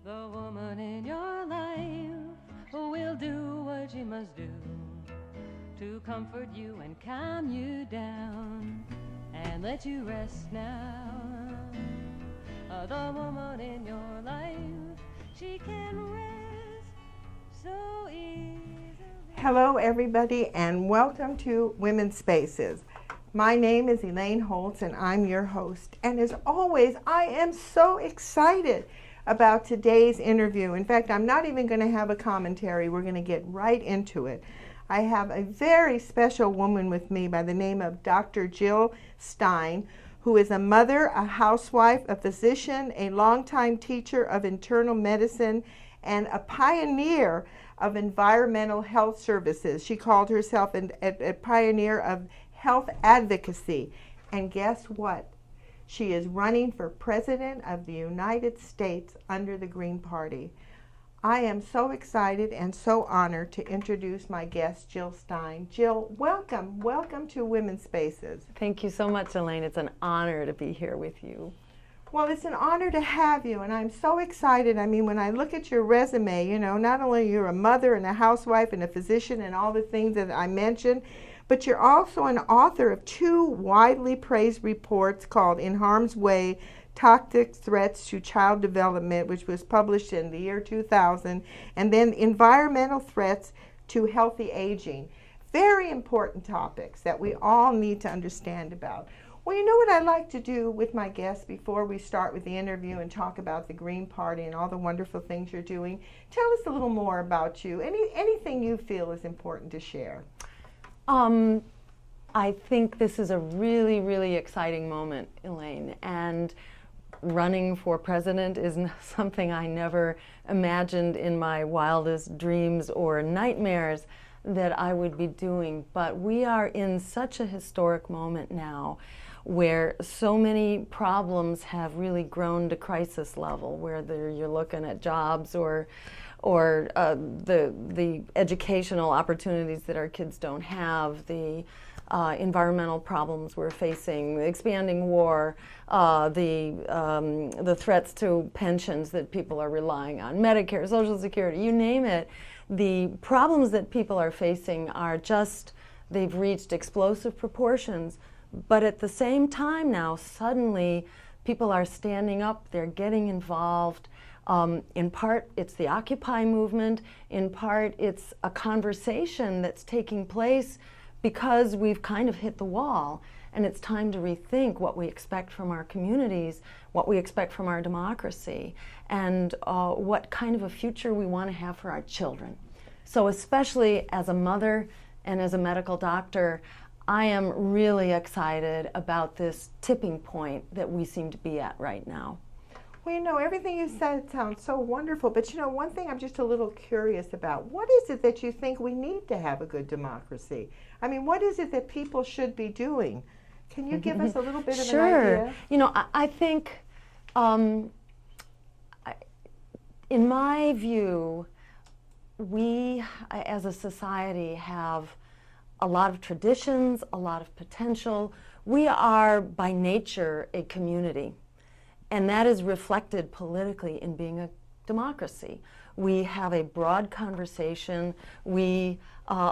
The woman in your life will do what she must do to comfort you and calm you down and let you rest now. The woman in your life, she can rest so easily. Hello everybody and welcome to Women's Spaces. My name is Elaine Holtz and I'm your host. And as always, I am so excited about today's interview. In fact, I'm not even going to have a commentary. We're going to get right into it. I have a very special woman with me by the name of Dr. Jill Stein, who is a mother, a housewife, a physician, a longtime teacher of internal medicine, and a pioneer of environmental health services. She called herself a pioneer of health advocacy. And guess what? She is running for President of the United States under the Green Party. I am so excited and so honored to introduce my guest, Jill Stein. Jill, welcome. Welcome to Women's Spaces. Thank you so much, Elaine. It's an honor to be here with you. Well, it's an honor to have you, and I'm so excited. I mean, when I look at your resume, you know, not only you're a mother and a housewife and a physician and all the things that I mentioned, but you're also an author of two widely praised reports called In Harm's Way, Toxic Threats to Child Development, which was published in the year 2000, and then Environmental Threats to Healthy Aging. Very important topics that we all need to understand about. Well, you know what I like to do with my guests before we start with the interview and talk about the Green Party and all the wonderful things you're doing? Tell us a little more about you. Anything you feel is important to share. I think this is a really, really exciting moment, Elaine, and running for president is something I never imagined in my wildest dreams or nightmares that I would be doing. But we are in such a historic moment now where so many problems have really grown to crisis level, whether you're looking at jobs or the educational opportunities that our kids don't have, the environmental problems we're facing, the expanding war, the threats to pensions that people are relying on, Medicare, Social Security, you name it. The problems that people are facing are just, they've reached explosive proportions. But at the same time now, suddenly people are standing up, they're getting involved. In part, it's the Occupy movement. In part, it's a conversation that's taking place because we've kind of hit the wall, and it's time to rethink what we expect from our communities, what we expect from our democracy, and what kind of a future we want to have for our children. So especially as a mother and as a medical doctor, I am really excited about this tipping point that we seem to be at right now. Well, you know, everything you said sounds so wonderful, but you know, one thing I'm just a little curious about, what is it that you think we need to have a good democracy? I mean, what is it that people should be doing? Can you give us a little bit of an idea? You know, I think, in my view, we as a society have a lot of traditions, a lot of potential. We are by nature a community. And that is reflected politically in being a democracy. We have a broad conversation. We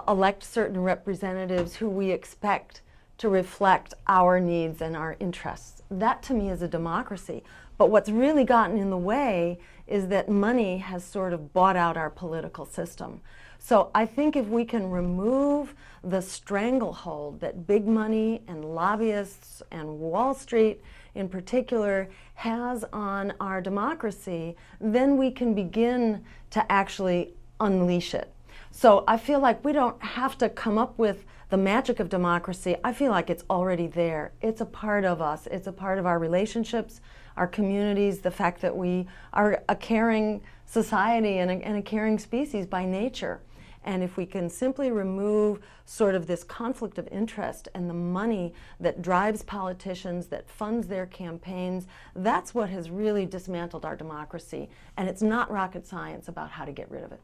elect certain representatives who we expect to reflect our needs and our interests. That to me is a democracy. But what's really gotten in the way is that money has sort of bought out our political system. So I think if we can remove the stranglehold that big money and lobbyists and Wall Street in particular has on our democracy, then we can begin to actually unleash it. So I feel like we don't have to come up with the magic of democracy. I feel like it's already there. It's a part of us. It's a part of our relationships, our communities, the fact that we are a caring society and a caring species by nature. And if we can simply remove sort of this conflict of interest and the money that drives politicians, that funds their campaigns, that's what has really dismantled our democracy. And it's not rocket science about how to get rid of it.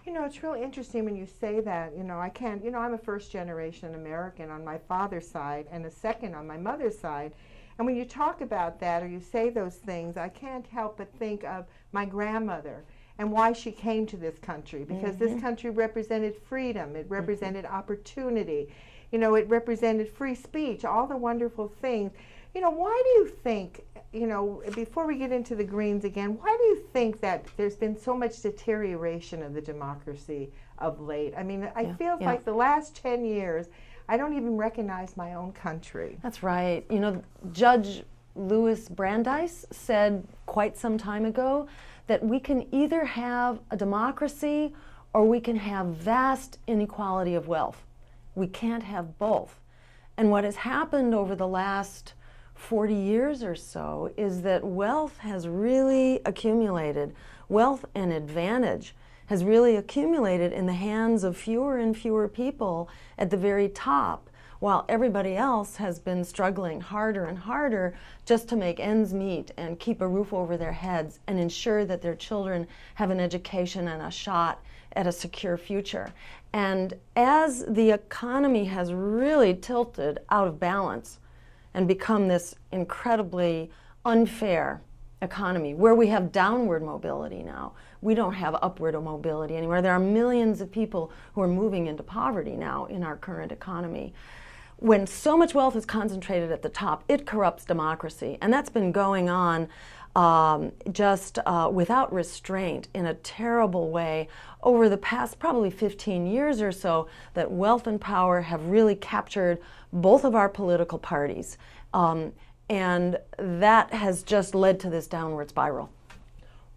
You know, it's really interesting when you say that. You know, I'm a first generation American on my father's side and a second on my mother's side. And when you talk about that or you say those things, I can't help but think of my grandmother and why she came to this country, because this country represented freedom, it represented opportunity, you know, it represented free speech, all the wonderful things. You know, why do you think, you know, before we get into the Greens again, why do you think that there's been so much deterioration of the democracy of late? I mean, I feel like the last 10 years, I don't even recognize my own country. That's right. You know, Judge Louis Brandeis said quite some time ago that we can either have a democracy or we can have vast inequality of wealth. We can't have both. And what has happened over the last 40 years or so is that wealth has really accumulated. Wealth and advantage has really accumulated in the hands of fewer and fewer people at the very top, while everybody else has been struggling harder and harder just to make ends meet and keep a roof over their heads and ensure that their children have an education and a shot at a secure future. And as the economy has really tilted out of balance and become this incredibly unfair economy where we have downward mobility now, we don't have upward mobility anymore. There are millions of people who are moving into poverty now in our current economy. When so much wealth is concentrated at the top, it corrupts democracy. And that's been going on without restraint in a terrible way over the past probably 15 years or so, that wealth and power have really captured both of our political parties. And that has just led to this downward spiral.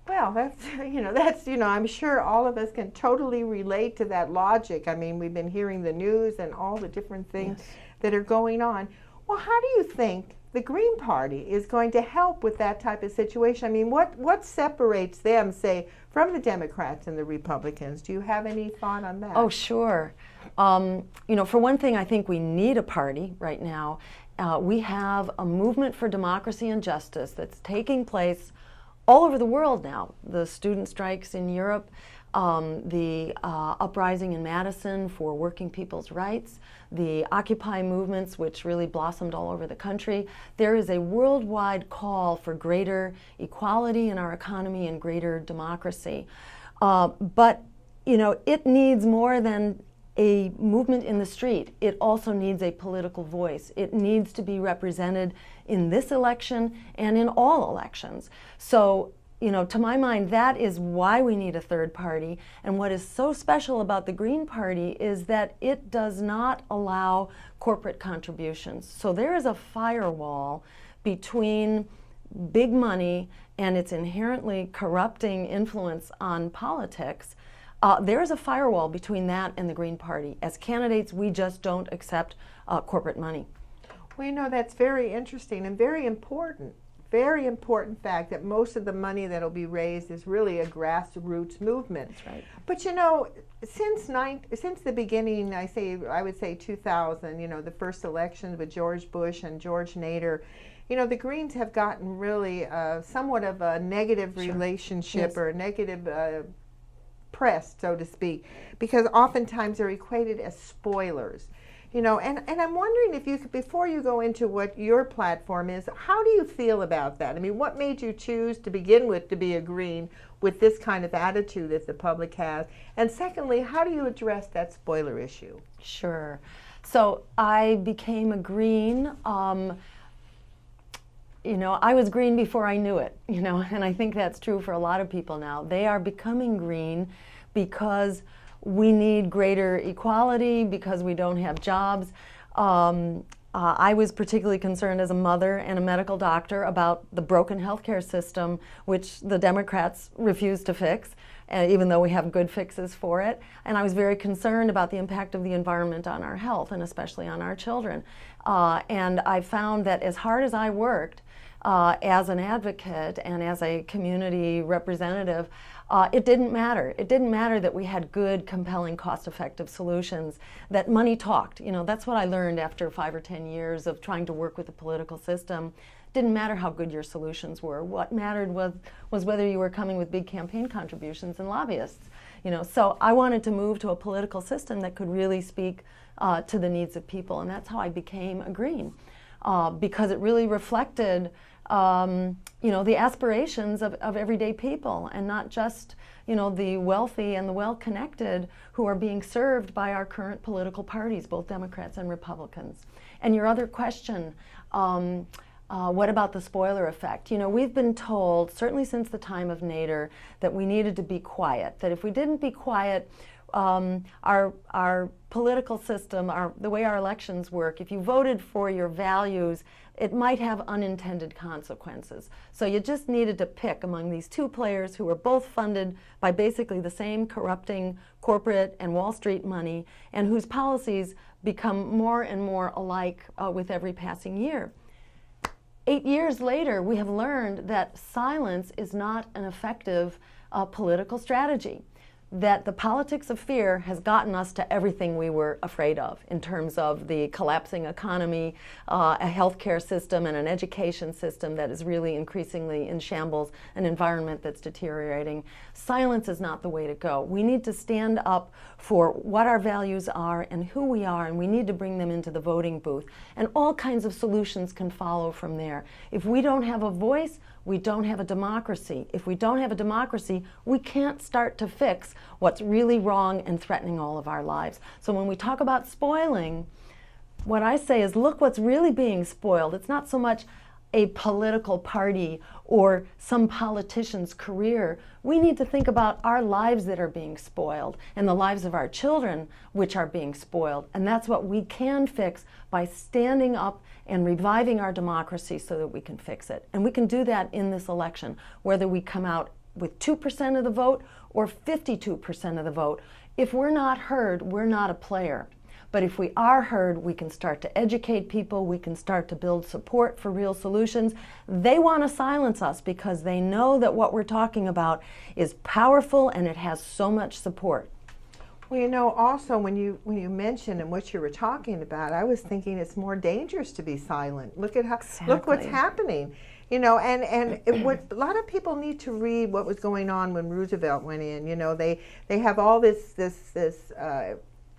Well, that's, I'm sure all of us can totally relate to that logic. I mean, we've been hearing the news and all the different things that are going on. Well, how do you think the Green Party is going to help with that type of situation? I mean, what separates them, say, from the Democrats and the Republicans? Do you have any thought on that? Oh, sure. For one thing, I think we need a party right now. We have a movement for democracy and justice that's taking place all over the world now. The student strikes in Europe, the uprising in Madison for working people's rights, the Occupy movements, which really blossomed all over the country. There is a worldwide call for greater equality in our economy and greater democracy. But, it needs more than a movement in the street. It also needs a political voice. It needs to be represented in this election and in all elections. So, to my mind, that is why we need a third party. And what is so special about the Green Party is that it does not allow corporate contributions. So there is a firewall between big money and its inherently corrupting influence on politics. There is a firewall between that and the Green Party. As candidates, we just don't accept corporate money. Well, that's very interesting and very important. Very important fact that most of the money that will be raised is really a grassroots movement. That's right. But since the beginning, I would say 2000, the first elections with George Bush and George Nader, the Greens have gotten really somewhat of a negative relationship or a negative press, so to speak, because oftentimes they're equated as spoilers. And I'm wondering if you could, before you go into what your platform is, how do you feel about that? I mean, what made you choose to begin with to be a Green with this kind of attitude that the public has? And secondly, how do you address that spoiler issue? Sure. So I became a Green. I was Green before I knew it, and I think that's true for a lot of people now. They are becoming Green because we need greater equality, because we don't have jobs. I was particularly concerned as a mother and a medical doctor about the broken healthcare system, which the Democrats refuse to fix, even though we have good fixes for it. And I was very concerned about the impact of the environment on our health, and especially on our children. And I found that as hard as I worked as an advocate and as a community representative, it didn't matter. It didn't matter that we had good, compelling, cost-effective solutions, that money talked. That's what I learned after 5 or 10 years of trying to work with the political system. It didn't matter how good your solutions were. What mattered was whether you were coming with big campaign contributions and lobbyists. So I wanted to move to a political system that could really speak to the needs of people, and that's how I became a Green. because it really reflected the aspirations of everyday people, and not just the wealthy and the well-connected who are being served by our current political parties, both Democrats and Republicans. And your other question, what about the spoiler effect? We've been told, certainly since the time of Nader, that we needed to be quiet, that if we didn't be quiet, our political system, the way our elections work, if you voted for your values, it might have unintended consequences. So you just needed to pick among these two players who were both funded by basically the same corrupting corporate and Wall Street money, and whose policies become more and more alike with every passing year. 8 years later, we have learned that silence is not an effective political strategy, that the politics of fear has gotten us to everything we were afraid of in terms of the collapsing economy, a healthcare system and an education system that is really increasingly in shambles, an environment that's deteriorating. Silence is not the way to go. We need to stand up for what our values are and who we are, and we need to bring them into the voting booth. And all kinds of solutions can follow from there. If we don't have a voice, we don't have a democracy. If we don't have a democracy, we can't start to fix what's really wrong and threatening all of our lives. So when we talk about spoiling, what I say is, look what's really being spoiled. It's not so much a political party or some politician's career. We need to think about our lives that are being spoiled and the lives of our children which are being spoiled. And that's what we can fix by standing up and reviving our democracy so that we can fix it. And we can do that in this election, whether we come out with 2% of the vote or 52% of the vote. If we're not heard, we're not a player. But if we are heard, we can start to educate people, we can start to build support for real solutions. They want to silence us because they know that what we're talking about is powerful and it has so much support. Well, also when you mentioned and what you were talking about, I was thinking it's more dangerous to be silent. Look at how look what's happening. And what a lot of people need to read what was going on when Roosevelt went in. They have all this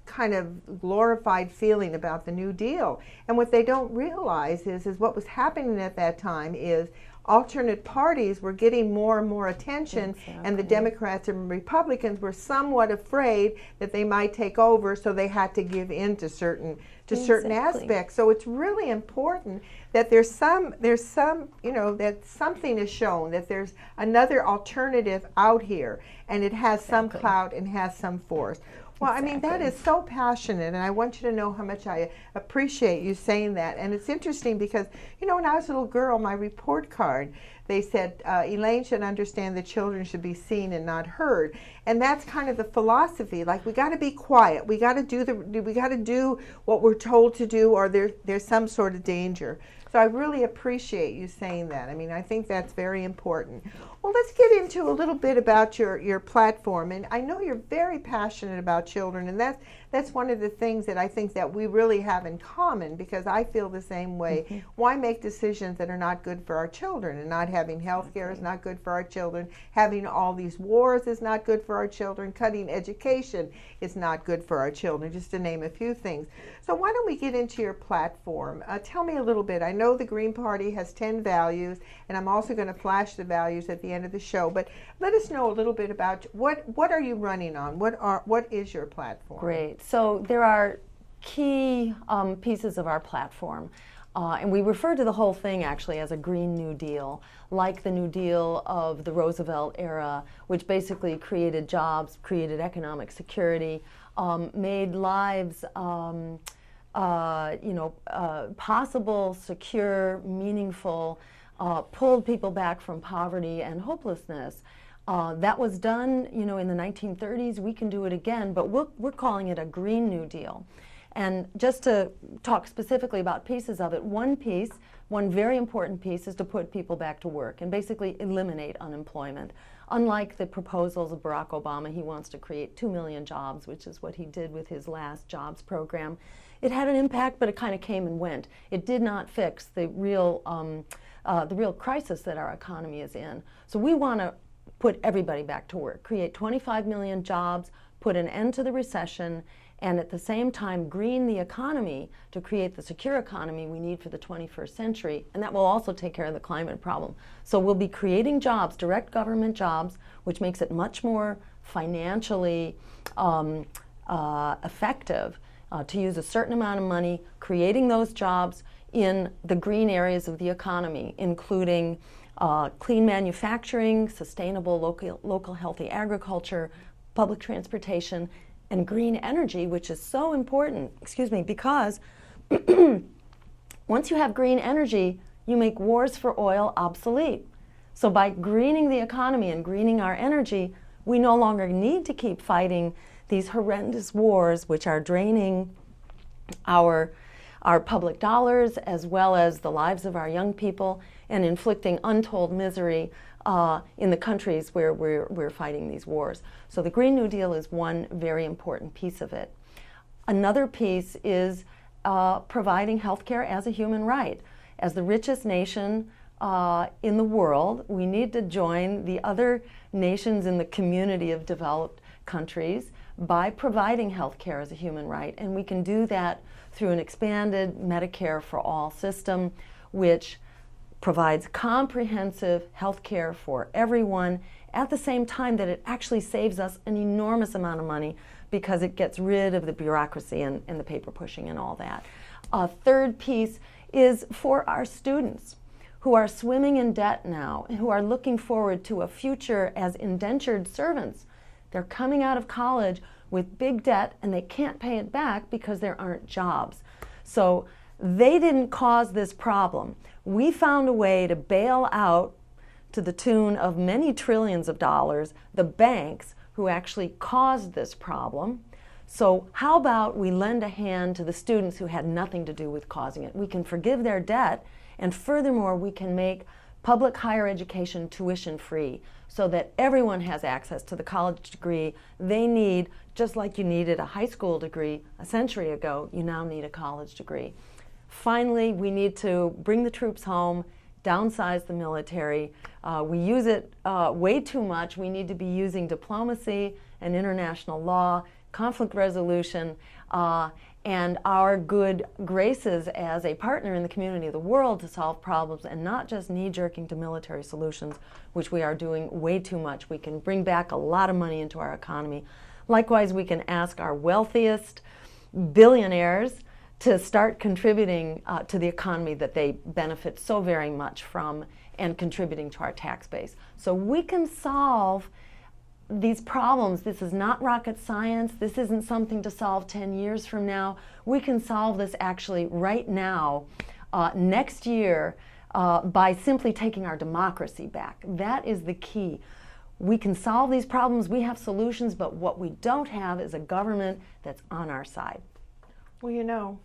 kind of glorified feeling about the New Deal, and what they don't realize is what was happening at that time is alternate parties were getting more and more attention, and the Democrats and Republicans were somewhat afraid that they might take over, so they had to give in to certain aspects. So it's really important that there's some that something is shown, that there's another alternative out here, and it has some clout and has some force. Well, I mean, that is so passionate, and I want you to know how much I appreciate you saying that. And it's interesting because, when I was a little girl, my report card, they said, Elaine should understand that children should be seen and not heard. And that's kind of the philosophy. Like, we got to be quiet. We got to do what we're told to do, or there's some sort of danger. So I really appreciate you saying that. I mean, I think that's very important. Well, let's get into a little bit about your platform. And I know you're very passionate about children, and that's one of the things that I think that we really have in common, because I feel the same way. Why make decisions that are not good for our children? And not having health care is not good for our children. Having all these wars is not good for our children. Cutting education is not good for our children, just to name a few things. So why don't we get into your platform? Tell me a little bit. I know the Green Party has 10 values, and I'm also going to flash the values at the end of the show, but let us know a little bit about what are you running on? What is your platform? Great. So there are key pieces of our platform, and we refer to the whole thing actually as a Green New Deal, like the New Deal of the Roosevelt era, which basically created jobs, created economic security, made lives possible, secure, meaningful, pulled people back from poverty and hopelessness. That was done, in the 1930s. We can do it again, but we're calling it a Green New Deal. And just to talk specifically about pieces of it, one very important piece is to put people back to work and basically eliminate unemployment. Unlike the proposals of Barack Obama, he wants to create 2 million jobs, which is what he did with his last jobs program. It had an impact, but it kind of came and went. It did not fix the real crisis that our economy is in. So we want to put everybody back to work, create 25 million jobs, put an end to the recession, and at the same time green the economy to create the secure economy we need for the 21st century, and that will also take care of the climate problem. So we'll be creating jobs, direct government jobs, which makes it much more financially effective to use a certain amount of money, creating those jobs in the green areas of the economy, including clean manufacturing, sustainable local healthy agriculture, public transportation, and green energy, which is so important, because once you have green energy, you make wars for oil obsolete. So by greening the economy and greening our energy, we no longer need to keep fighting these horrendous wars which are draining our public dollars as well as the lives of our young people and inflicting untold misery in the countries where we're fighting these wars. So the Green New Deal is one very important piece of it. Another piece is providing health care as a human right. As the richest nation in the world, we need to join the other nations in the community of developed countries by providing health care as a human right. And we can do that through an expanded Medicare for All system, which provides comprehensive health care for everyone at the same time that it actually saves us an enormous amount of money because it gets rid of the bureaucracy and the paper pushing and all that. A third piece is for our students who are swimming in debt now and who are looking forward to a future as indentured servants. They're coming out of college with big debt and they can't pay it back because there aren't jobs. So they didn't cause this problem. We found a way to bail out, to the tune of many trillions of dollars, the banks who actually caused this problem. So how about we lend a hand to the students who had nothing to do with causing it? We can forgive their debt, and furthermore, we can make public higher education tuition free so that everyone has access to the college degree they need. Just like you needed a high school degree a century ago, you now need a college degree. Finally, we need to bring the troops home, downsize the military. We use it way too much. We need to be using diplomacy and international law, conflict resolution, and our good graces as a partner in the community of the world to solve problems, and not just knee-jerking to military solutions, which we are doing way too much. We can bring back a lot of money into our economy. Likewise, we can ask our wealthiest billionaires to start contributing to the economy that they benefit so very much from and contributing to our tax base. So we can solve these problems. This is not rocket science. This isn't something to solve 10 years from now. We can solve this actually right now, next year, by simply taking our democracy back. That is the key. We can solve these problems. We have solutions, but what we don't have is a government that's on our side. Well, you know,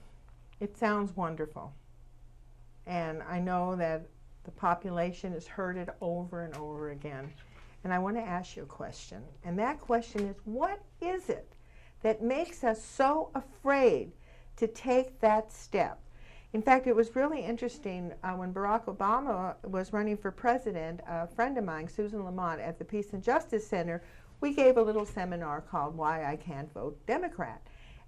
it sounds wonderful. And I know that the population has heard it over and over again. And I want to ask you a question. And that question is, what is it that makes us so afraid to take that step? In fact, it was really interesting when Barack Obama was running for president, a friend of mine, Susan Lamont, at the Peace and Justice Center, we gave a little seminar called Why I Can't Vote Democrat.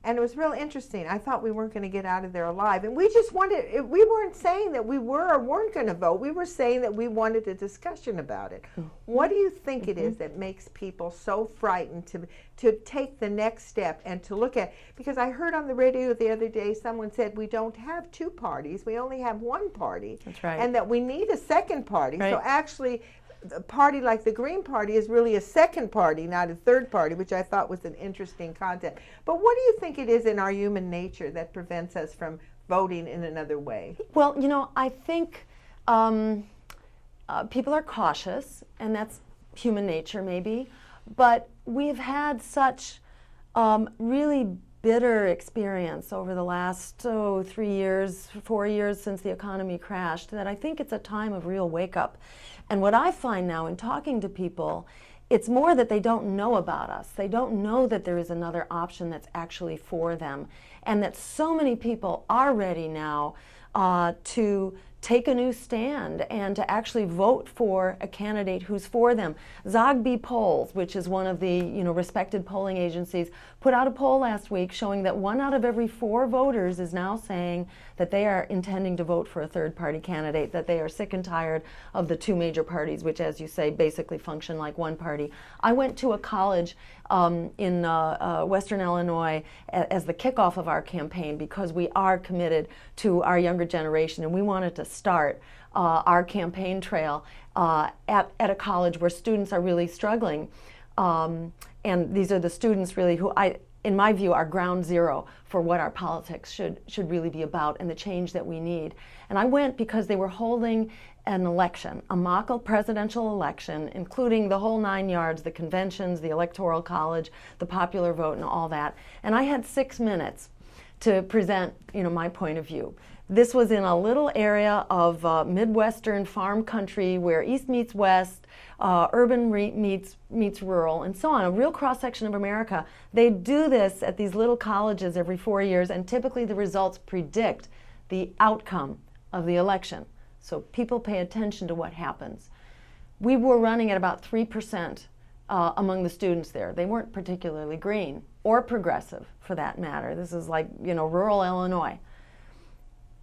And it was real interesting. I thought we weren't going to get out of there alive. And we just wanted, we weren't saying that we were or weren't going to vote. We were saying that we wanted a discussion about it. What do you think it is that makes people so frightened to take the next step and to look at, because I heard on the radio the other day someone said we don't have two parties, we only have one party. That's right. And that we need a second party. Right. So actually, a party like the Green Party is really a second party, not a third party, which I thought was an interesting concept. But what do you think it is in our human nature that prevents us from voting in another way? Well, you know, I think people are cautious, and that's human nature maybe, but we've had such really bitter experience over the last 3 years, 4 years since the economy crashed, that I think it's a time of real wake-up. And what I find now in talking to people, it's more that they don't know about us. They don't know that there is another option that's actually for them, and that so many people are ready now to take a new stand and to actually vote for a candidate who's for them. Zogby Polls, which is one of the respected polling agencies, put out a poll last week showing that 1 out of every 4 voters is now saying that they are intending to vote for a third-party candidate, that they are sick and tired of the 2 major parties, which, as you say, basically function like one party. I went to a college in Western Illinois as the kickoff of our campaign because we are committed to our younger generation, and we wanted to start our campaign trail at a college where students are really struggling. And these are the students really who, in my view, are ground zero for what our politics should really be about and the change that we need. And I went because they were holding an election, a mock presidential election, including the whole 9 yards, the conventions, the electoral college, the popular vote, and all that. And I had 6 minutes to present, my point of view. This was in a little area of Midwestern farm country where East meets West, urban meets rural, and so on, a real cross-section of America. They do this at these little colleges every 4 years, and typically the results predict the outcome of the election. So people pay attention to what happens. We were running at about 3% among the students there. They weren't particularly green or progressive, for that matter. This is like, rural Illinois.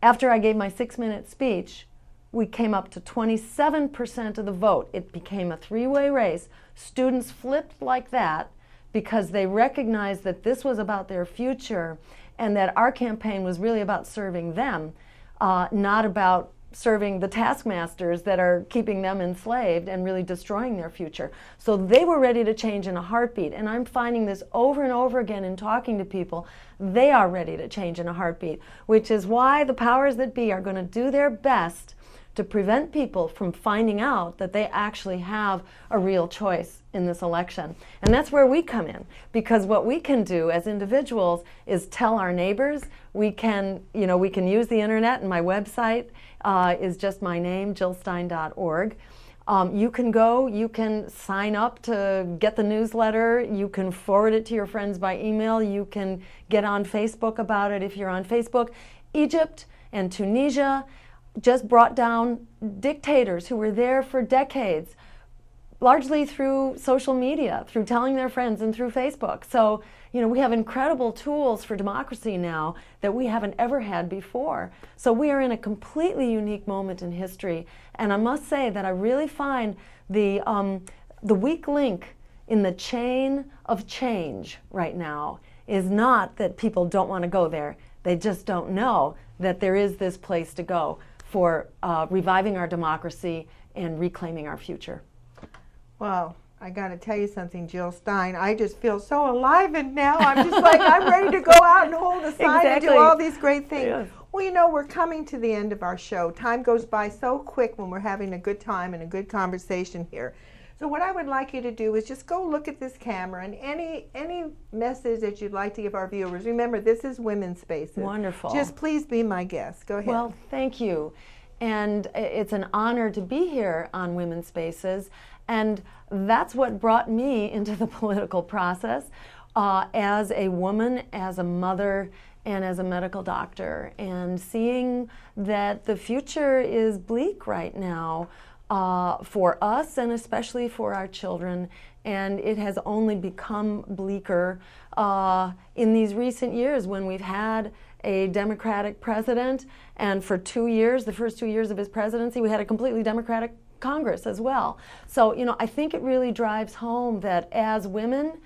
After I gave my 6-minute speech, we came up to 27% of the vote. It became a 3-way race. Students flipped like that because they recognized that this was about their future and that our campaign was really about serving them, not about serving the taskmasters that are keeping them enslaved and really destroying their future. So they were ready to change in a heartbeat, and I'm finding this over and over again in talking to people. They are ready to change in a heartbeat, which is why the powers that be are going to do their best to prevent people from finding out that they actually have a real choice in this election. And that's where we come in, because what we can do as individuals is tell our neighbors. We can use the internet, and my website is just my name, jillstein.org. You can go, you can sign up to get the newsletter, you can forward it to your friends by email, you can get on Facebook about it if you're on Facebook. Egypt and Tunisia just brought down dictators who were there for decades, largely through social media, through telling their friends and through Facebook. So, we have incredible tools for democracy now that we haven't ever had before. So we are in a completely unique moment in history. And I must say that I really find the weak link in the chain of change right now is not that people don't want to go there. They just don't know that there is this place to go for reviving our democracy and reclaiming our future. Well, I got to tell you something, Jill Stein. I just feel so alive, and now I'm just like, I'm ready to go out and hold a sign and do all these great things. Yes. Well, we're coming to the end of our show. Time goes by so quick when we're having a good time and a good conversation here. So what I would like you to do is just go look at this camera, and any message that you'd like to give our viewers. Remember, this is Women's Spaces. Wonderful. Just please be my guest. Go ahead. Well, thank you. And it's an honor to be here on Women's Spaces. And that's what brought me into the political process as a woman, as a mother, and as a medical doctor. And seeing that the future is bleak right now for us and especially for our children. And it has only become bleaker in these recent years when we've had a Democratic president, and for 2 years, the first 2 years of his presidency, we had a completely Democratic Congress as well. So, I think it really drives home that as women,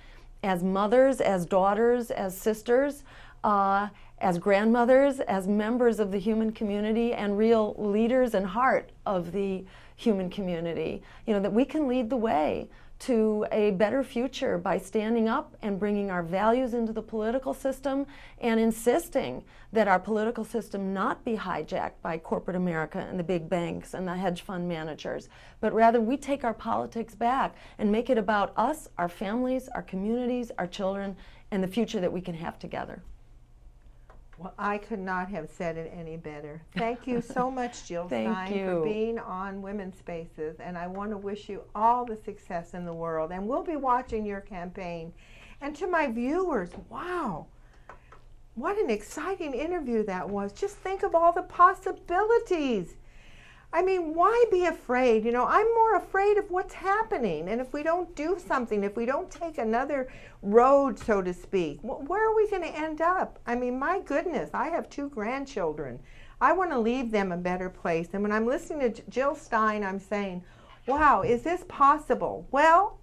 as mothers, as daughters, as sisters, as grandmothers, as members of the human community and real leaders and heart of the human community, that we can lead the way to a better future by standing up and bringing our values into the political system and insisting that our political system not be hijacked by corporate America and the big banks and the hedge fund managers, but rather we take our politics back and make it about us, our families, our communities, our children, and the future that we can have together. Well, I could not have said it any better. Thank you so much, Jill Stein, for being on Women's Spaces, and I want to wish you all the success in the world, and we'll be watching your campaign. And to my viewers, wow, what an exciting interview that was. Just think of all the possibilities. I mean, why be afraid? You know, I'm more afraid of what's happening. And if we don't do something, if we don't take another road, so to speak, where are we going to end up? I mean, my goodness, I have 2 grandchildren. I want to leave them a better place. And when I'm listening to Jill Stein, I'm saying, wow, is this possible? Well,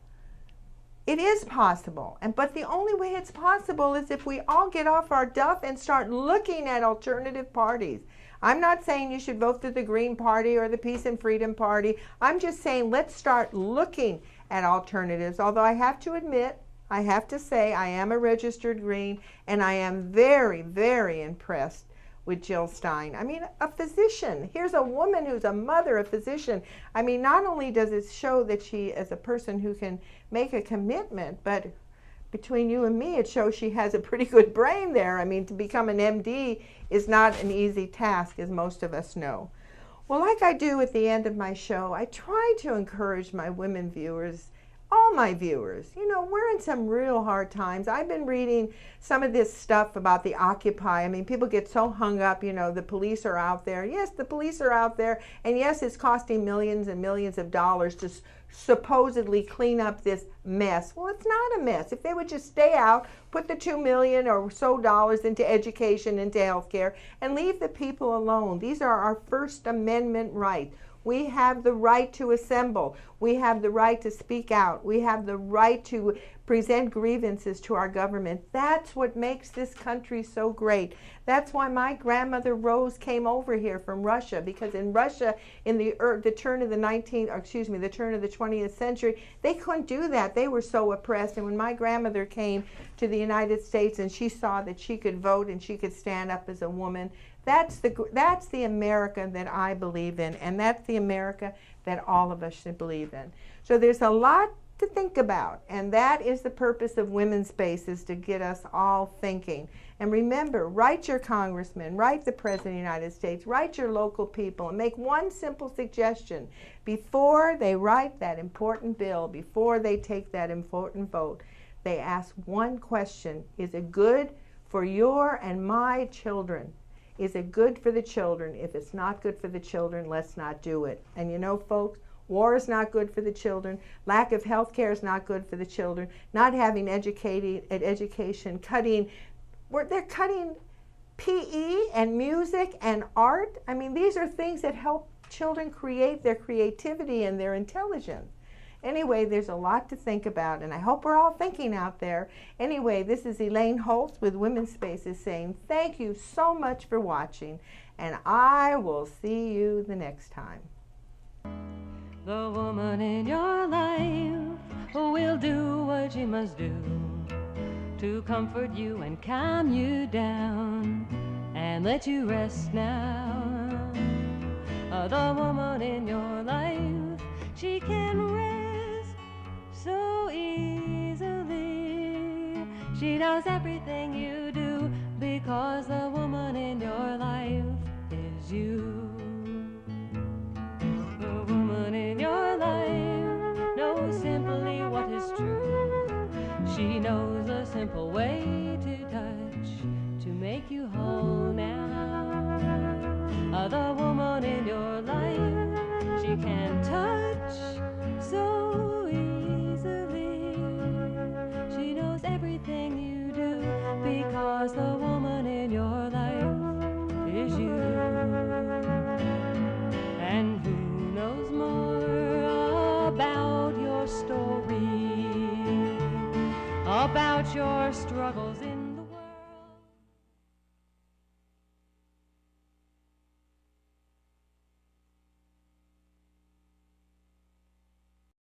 it is possible. But the only way it's possible is if we all get off our duff and start looking at alternative parties. I'm not saying you should vote for the Green Party or the Peace and Freedom Party. I'm just saying let's start looking at alternatives. Although I have to admit, I have to say I am a registered Green, and I am very, very impressed with Jill Stein. I mean, a physician. Here's a woman who's a mother, a physician. I mean, not only does it show that she is a person who can make a commitment, but between you and me, it shows she has a pretty good brain there. I mean, to become an MD is not an easy task, as most of us know. Well, like I do at the end of my show, I try to encourage my women viewers, all my viewers. You know, we're in some real hard times. I've been reading some of this stuff about the Occupy. I mean, people get so hung up, you know, the police are out there. Yes, the police are out there. And yes, it's costing millions and millions of dollars to supposedly clean up this mess. Well, it's not a mess. If they would just stay out, put the $2 million or so dollars into education, into healthcare, and leave the people alone. These are our First Amendment rights. We have the right to assemble. We have the right to speak out. We have the right to present grievances to our government. That's what makes this country so great. That's why my grandmother Rose came over here from Russia, because in Russia, in the turn of the 20th century, they couldn't do that. They were so oppressed. And when my grandmother came to the United States and she saw that she could vote and she could stand up as a woman, that's the America that I believe in, and that's the America that all of us should believe in. So there's a lot to think about, and that is the purpose of Women's Spaces, to get us all thinking. And remember, write your congressman, write the President of the United States, write your local people, and make one simple suggestion. Before they write that important bill, before they take that important vote, they ask one question: is it good for your and my children? Is it good for the children? If it's not good for the children, let's not do it. And you know, folks, war is not good for the children. Lack of health care is not good for the children. Not having education, they're cutting PE and music and art. I mean, these are things that help children create their creativity and their intelligence. Anyway, there's a lot to think about, and I hope we're all thinking out there. Anyway, this is Elaine Holtz with Women's Spaces saying thank you so much for watching, and I will see you the next time. The woman in your life will do what she must do to comfort you and calm you down and let you rest now. The woman in your life, she can rest so easily. She knows everything you do because the woman in your life is you. The woman in your life knows simply what is true. She knows a simple way to touch to make you whole now. The woman in your life, she can touch so easily. She knows everything you do because the